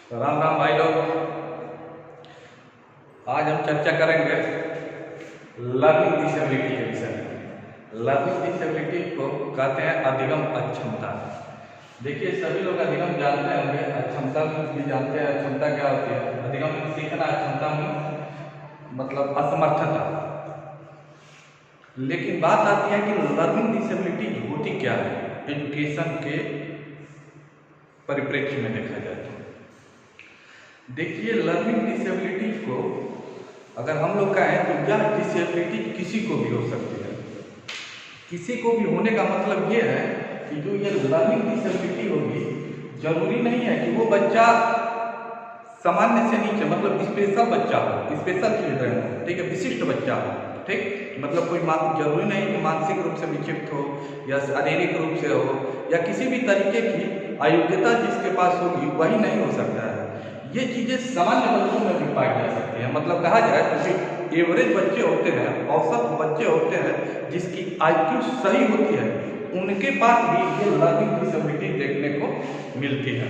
तो राम राम भाई लोग। आज हम चर्चा करेंगे लर्निंग डिसेबिलिटी के विषय में। लर्निंग डिसेबिलिटी को कहते हैं अधिगम अक्षमता। देखिए, सभी लोग अधिगम जानते होंगे, अक्षमता भी जानते हैं। अक्षमता क्या होती है? अधिगम में सीखना, अक्षमता में मतलब असमर्थता। लेकिन बात आती है कि लर्निंग डिसेबिलिटी होती क्या है एजुकेशन के परिप्रेक्ष्य में देखा जाए तो। देखिए, लर्निंग डिसेबिलिटी को अगर हम लोग कहें तो यह डिसेबिलिटी किसी को भी हो सकती है। किसी को भी होने का मतलब ये है कि जो ये लर्निंग डिसेबिलिटी होगी, जरूरी नहीं है कि वो बच्चा सामान्य से नीचे मतलब स्पेशल बच्चा हो, स्पेशल चिल्ड्रन हो, ठीक है, विशिष्ट बच्चा हो, ठीक। मतलब कोई जरूरी नहीं कि मानसिक रूप से विक्षिप्त हो या शारीरिक रूप से हो या किसी भी तरीके की अयोग्यता जिसके पास होगी वही नहीं हो सकता है। ये चीजें सामान्य बच्चों में भी पाई जा सकती हैं। मतलब कहा जाए तो एवरेज बच्चे होते हैं, औसत बच्चे होते हैं जिसकी IQ सही होती है, उनके पास भी ये लर्निंग डिसेबिलिटी देखने को मिलती है।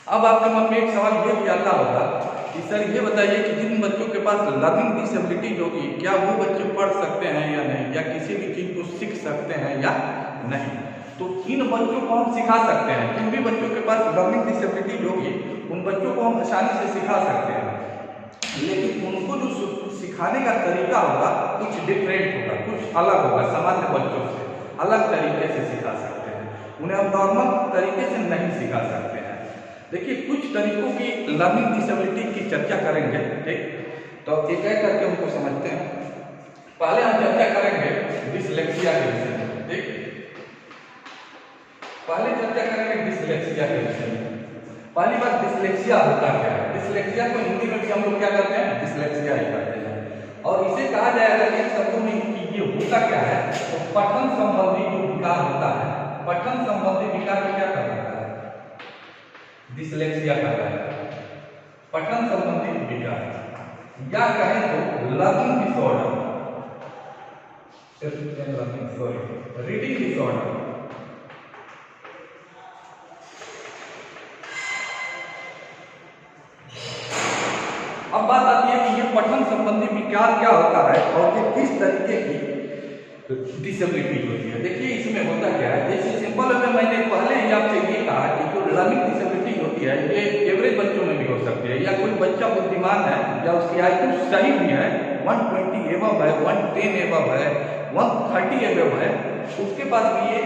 अब आपके मन में एक सवाल ये भी आता होगा कि सर ये बताइए कि जिन बच्चों के पास लर्निंग डिसेबिलिटी होगी, क्या वो बच्चे पढ़ सकते हैं या नहीं, या किसी भी चीज को सीख सकते हैं या नहीं। तो इन बच्चों को हम सिखा सकते हैं। जिन भी बच्चों के पास लर्निंग डिसेबिलिटी होगी उन बच्चों को हम आसानी से सिखा सकते हैं, लेकिन उनको जो सिखाने का तरीका होगा कुछ डिफरेंट होगा, कुछ अलग होगा, सामान्य बच्चों से अलग तरीके से सिखा सकते हैं। उन्हें हम नॉर्मल तरीके से नहीं सिखा सकते हैं। देखिए, कुछ तरीकों की लर्निंग डिसेबिलिटी की चर्चा करेंगे, ठीक। तो एक एक करके उनको समझते हैं। पहले हम चर्चा करेंगे डिसलेक्सिया के विषय में, ठीक। पहले चर्चा करेंगे डिसलेक्सिया के विषय में। पहली बात, डिसलेक्सिया होता क्या है? डिसलेक्सिया को हिंदी में भी हम लोग क्या करते हैं? डिसलेक्सिया ही कहते हैं। और इसे कहा जाएगा इन शब्दों में कि ये होता क्या है, तो पठन संबंधी जो विकार होता है, पठन संबंधी विकार को क्या कहलाता है? डिसलेक्सिया कहलाता है, पठन संबंधी विकार, या कहें तो लर्निंग डिसऑर्डर, रीडिंग डिसऑर्डर। अब बात आती है कि ये पठन संबंधी विकार क्या होता है और ये किस तरीके की डिसेबिलिटी होती है। देखिए, इसमें होता क्या है, जैसे सिंपल में मैंने पहले ही आपसे ये कहा कि जो लर्निंग डिसेबिलिटी होती है ये एवरेज बच्चों में भी हो सकती है, या कोई बच्चा बुद्धिमान है या उसकी IQ सही भी है, 120 एबव है, 110 एबव है, 130 एबव है, उसके पास भी ये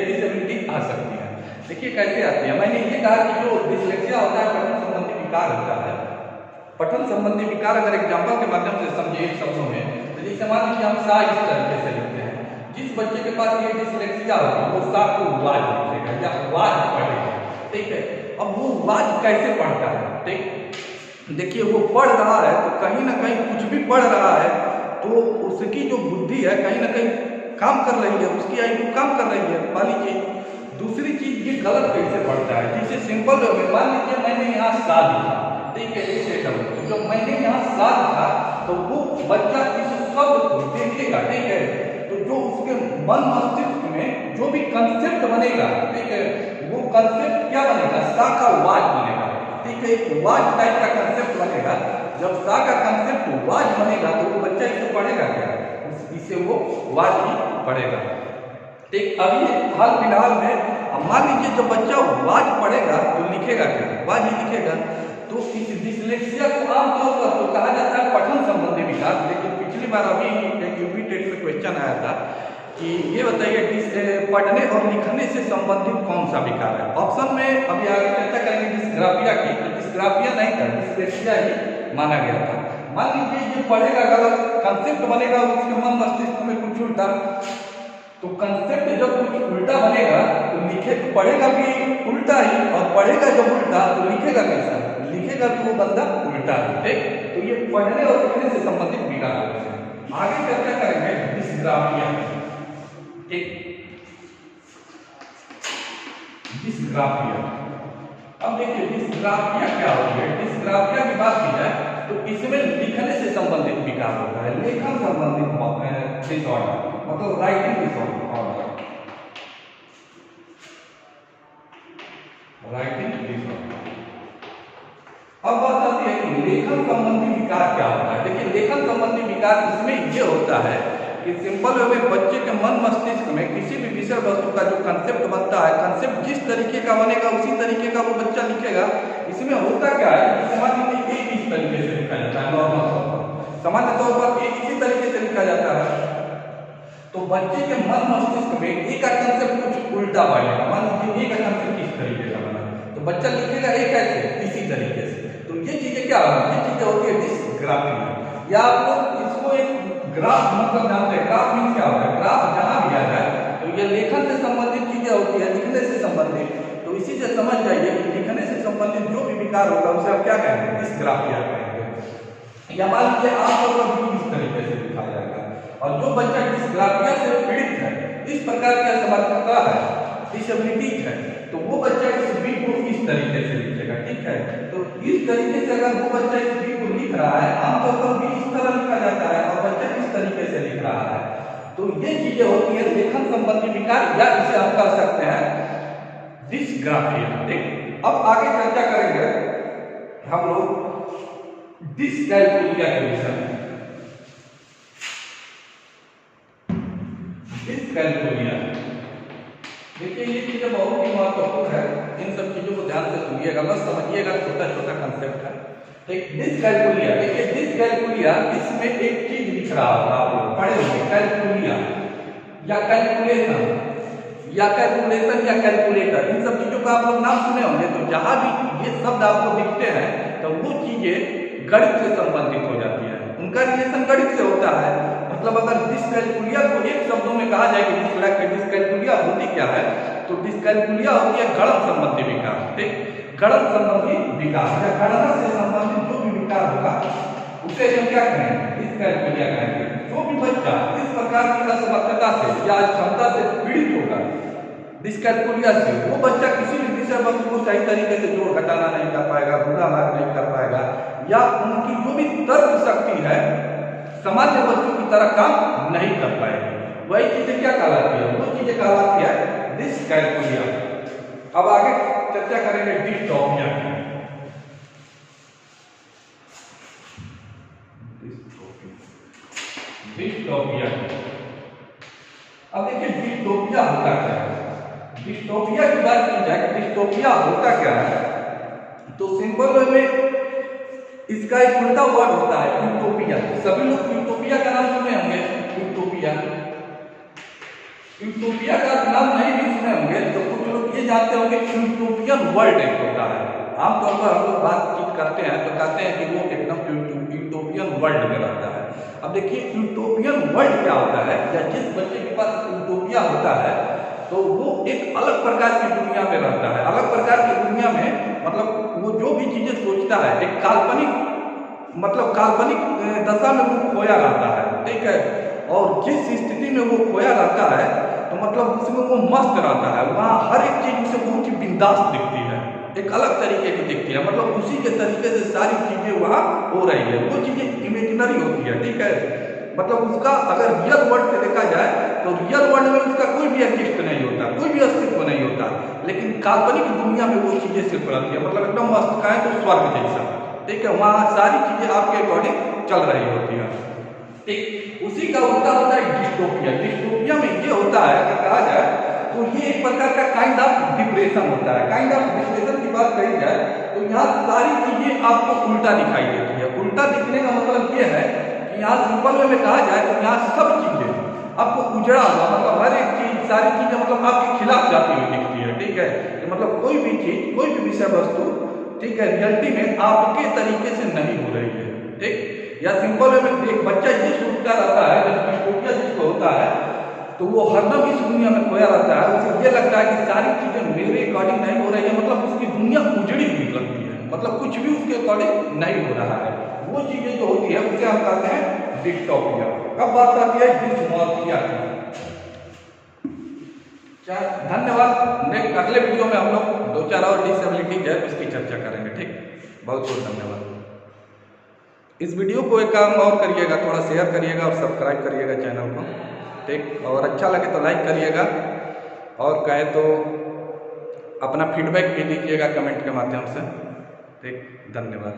डिसेबिलिटी आ सकती है। देखिए कैसे आती है। मैंने ये कहा कि जो डिसलेक्सिया होता है पठन संबंधी विकार होता है। पठन संबंधी विकार अगर एग्जाम्पल के माध्यम से समझिए शब्दों में, तो जैसे मान लीजिए हम सा इस तरीके से लिखते हैं। जिस बच्चे के पास ये डिसलेक्सिया होगी वो सा को वाज लिखेगा या वाज पढ़ेगा, ठीक है। अब वो वाज कैसे पढ़ता है, ठीक। देखिए, वो पढ़ रहा है तो कहीं ना कहीं कुछ भी पढ़ रहा है तो उसकी जो बुद्धि है कहीं ना कहीं काम कर रही है, उसकी IQ काम कर रही है, पहली चीज। दूसरी चीज, ये गलत कैसे पढ़ता है। जैसे सिंपल मान लीजिए मैंने यहाँ सा लिखा, ठीक है, इसे करो तो जब मैंने यहाँ सा लिखा तो वो बच्चा इस शब्द को देखेगा, ठीक है, तो जो उसके मन मस्तिष्क में जो भी कंसेप्ट बनेगा, ठीक है, वो कंसेप्ट क्या बनेगा? सा का वाज बनेगा, ठीक है, एक वाज टाइप का कंसेप्ट बनेगा। जब सा का कंसेप्ट वाज बनेगा तो वो बच्चा इसे पढ़ेगा क्या? इसे वो वाज ही पढ़ेगा, ठीक। अभी हाल फिलहाल में मान लीजिए जब बच्चा वाज पढ़ेगा तो लिखेगा क्या? वाज ही लिखेगा। तो इस डिसलेक्सिया को आमतौर पर तो कहा जाता है पठन संबंधी विकार। लेकिन पिछली बार अभी एक यूपी टेट में क्वेश्चन आया था कि ये बताइए पढ़ने और लिखने से संबंधित कौन सा विकार है। ऑप्शन में अभी आगे चर्चा करेंगे डिस्ग्राफिया की, तो डिस्ग्राफिया नहीं था, डिसलेक्सिया ही माना गया था। मान लीजिए ये पढ़ेगा, गलत कंसेप्ट बनेगा उसके मन मस्तिष्क में कुछ उल्टा, तो कंसेप्ट जब कुछ उल्टा बनेगा तो पढ़ेगा भी उल्टा ही, और पढ़ेगा जब उल्टा तो लिखेगा कैसा? लिखेगा तो वो बंदा उल्टा है, ठीक। तो ये पढ़ने और लिखने से संबंधित विकार होते हैं। आगे चर्चा करेंगे डिस्ग्राफिया, ठीक। डिस्ग्राफिया, अब देखिए डिस्ग्राफिया क्या होती है। डिस्ग्राफिया की बात की जाए तो इसमें लिखने से संबंधित विकार होता है, लेखन संबंधित डिसऑर्डर, मतलब राइटिंग डिसऑर्डर, राइटिंग डिसऑर्डर। लेखन संबंधी विकार क्या होता है? देखिए लेखन संबंधी विकार इसमें ये होता है कि सिंपल वे में बच्चे के मन मस्तिष्क में किसी भी विषय वस्तु का जो कंसेप्ट बनता है, कंसेप्ट जिस तरीके का बनेगा उसी तरीके का वो बच्चा लिखेगा। इसमें होता क्या है कि सामान्य एक इस तरीके से लिखा जाता है, नॉर्मल तौर पर सामान्य तौर पर एक इसी तरीके से लिखा जाता है। तो बच्चे के मन मस्तिष्क में एक का कंसेप्ट कुछ उल्टा बनेगा। मान लीजिए एक का कंसेप्ट किस तरीके का बना तो बच्चा लिखेगा एक कैसे, इसी तरीके से। तो ये चीजें क्या होती है, ये चीजें होती है डिस्ग्राफी। या आपको इसको एक ग्राफ मतलब जानते हैं, ग्राफ मीन क्या होता है? ग्राफ जहां भी आ जाए तो ये लेखन से संबंधित चीजें होती है, लिखने से संबंधित। तो इसी से समझ जाइए कि लिखने से संबंधित जो भी विकार होगा उसे आप क्या कहेंगे? डिस्ग्राफिया कहेंगे। या मान लीजिए आपको इस तरीके से लिखा जाएगा। और जो बच्चा डिस्ग्राफिया से पीड़ित है, इस प्रकार की असमर्थता है, डिसेबिलिटीज है, तो वो बच्चा इस बी को इस तरीके से लिखेगा। ठीक है, तो इस तरीके से अगर वो बच्चा इस बी को लिख रहा है, आमतौर पर बी इस तरह लिखा जाता है और बच्चा इस तरीके से लिख रहा है, तो ये चीजें होती है लेखन संबंधी विकार, या इसे हम कह सकते हैं डिस्ग्राफिया। ठीक, अब आगे चर्चा करेंगे हम लोग डिसकैलकुलिया के विषय में। डिसकैलकुलिया, देखिए ये चीजें बहुत ही महत्वपूर्ण है, इन सब चीजों को ध्यान से सुनिएगा, बस समझिएगा, छोटा छोटा कंसेप्ट है। ठीक, डिसकैलकुलिया, देखिए डिसकैलकुलिया इसमें एक चीज लिख रहा होगा, आप लोग पढ़े होंगे, कैलकुलिया या कैलकुलेशन या कैलकुलेशन या कैलकुलेटर, इन सब चीजों का आप लोग नाम सुने होंगे। तो जहां भी ये शब्द आपको दिखते हैं तो वो चीजें गणित से संबंधित हो जाती है, उनका रिलेशन गणित से होता है। मतलब अगर डिसकैलकुलिया को एक शब्दों में कहा जाए कि डिसकैलकुलिया होती क्या है, तो डिसकैलकुलिया होती है गणन संबंधी विकार। ठीक, गणन संबंधी विकार या गणना से संबंधित जो भी विकार होगा उसे हम क्या कहेंगे? डिसकैलकुलिया कहेंगे। जो भी बच्चा इस प्रकार की असमर्थता से या क्षमता से पीड़ित होगा डिसकैलकुलिया से, वो बच्चा किसी भी विषय वस्तु को सही तरीके से जोड़ घटाना नहीं कर पाएगा, बुरा भाग नहीं कर पाएगा, या उनकी जो भी तर्क शक्ति है सामान्य बच्चों की तरह काम नहीं कर पाएगी। वही चीजें क्या कहलाती है? वो चीजें कहलाती है डिसकैलकुलिया। अब आगे चर्चा करेंगे डिस्टोपिया की। डिस्टोपिया, अब देखिए डिस्टोपिया होता क्या है? डिस्टोपिया की बात की जाए, डिस्टोपिया होता क्या है, तो सिंपल वे में इसका एक उल्टा वर्ड होता है यूटोपिया। सभी लोग यूटोपिया का नाम सुने होंगे, यूटोपिया। यूटोपिया का नाम नहीं भी सुने होंगे तो कुछ लोग ये जानते होंगे यूटोपियन वर्ल्ड एक होता है। आमतौर पर हम लोग बातचीत करते हैं तो कहते हैं कि वो एकदम यूटोपियन वर्ल्ड में रहता है। अब देखिए यूटोपियन वर्ल्ड क्या होता है, या जिस बच्चे के पास यूटोपिया होता है तो वो एक अलग प्रकार की दुनिया में रहता है। अलग प्रकार की दुनिया में मतलब वो जो भी चीजें सोचता है एक काल्पनिक मतलब काल्पनिक दशा में वो खोया रहता है। ठीक है, और जिस स्थिति में वो खोया रहता है तो मतलब उसमें वो मस्त रहता है। वहाँ हर एक चीज उसे बहुत ही बिंदास दिखती है, एक अलग तरीके की दिखती है, मतलब उसी के तरीके से सारी चीजें वहाँ हो रही है। वो चीजें इमेजिनरी होती है। ठीक है, मतलब उसका अगर रियल वर्ल्ड से देखा जाए तो रियल वर्ल्ड में उसका कोई भी एग्जिस्ट नहीं होता, कोई भी अस्तित्व नहीं होता, लेकिन काल्पनिक दुनिया में वो चीजें सिर्फ रहती है, मतलब एकदम मस्त कहें तो स्वर्ग जैसा। ठीक है, वहाँ सारी चीजें आपके अकॉर्डिंग चल रही होती है। ठीक, उसी का उल्टा होता है डिस्टोपिया। डिस्टोपिया में ये होता है अगर कहा जाए तो ये एक प्रकार का काइंड ऑफ डिप्रेशन होता है। काइंड ऑफ डिप्रेशन की बात कही जाए तो यहाँ सारी चीजें आपको उल्टा दिखाई देती है। उल्टा दिखने का मतलब ये है कि यहाँ सिंपल वे में कहा जाए तो यहाँ सब चीजें आपको उजड़ा हुआ, मतलब हर एक चीज सारी चीजें मतलब आपके खिलाफ जाती हुई दिखती है। ठीक है, कि मतलब कोई भी चीज कोई भी विषय वस्तु ठीक है रियलिटी में आपके तरीके से नहीं हो रही है। ठीक, या सिंपल वे में एक बच्चा ये सोचता रहता है, जब डिस्टोपिया जिसको होता है तो वो हरदम इस दुनिया में खोया रहता है। उसे ये लगता है कि सारी चीजें मेरे अकॉर्डिंग नहीं हो रही है, मतलब उसकी दुनिया उजड़ी हुई लगती है, मतलब कुछ भी उसके अकॉर्डिंग नहीं हो रहा है। वो चीजें जो होती है उसे हम कहते हैं डिस्टोपिया। अब बात आती है डिसमोर्फिया की। धन्यवाद। नेक्स्ट अगले वीडियो में हम लोग 2-4 और डिसेबिलिटी है उसकी चर्चा करेंगे। ठीक, बहुत बहुत धन्यवाद। इस वीडियो को एक काम और करिएगा, थोड़ा शेयर करिएगा और सब्सक्राइब करिएगा चैनल को। ठीक, और अच्छा लगे तो लाइक करिएगा, और कहे तो अपना फीडबैक भी दीजिएगा कमेंट के माध्यम से। ठीक, धन्यवाद।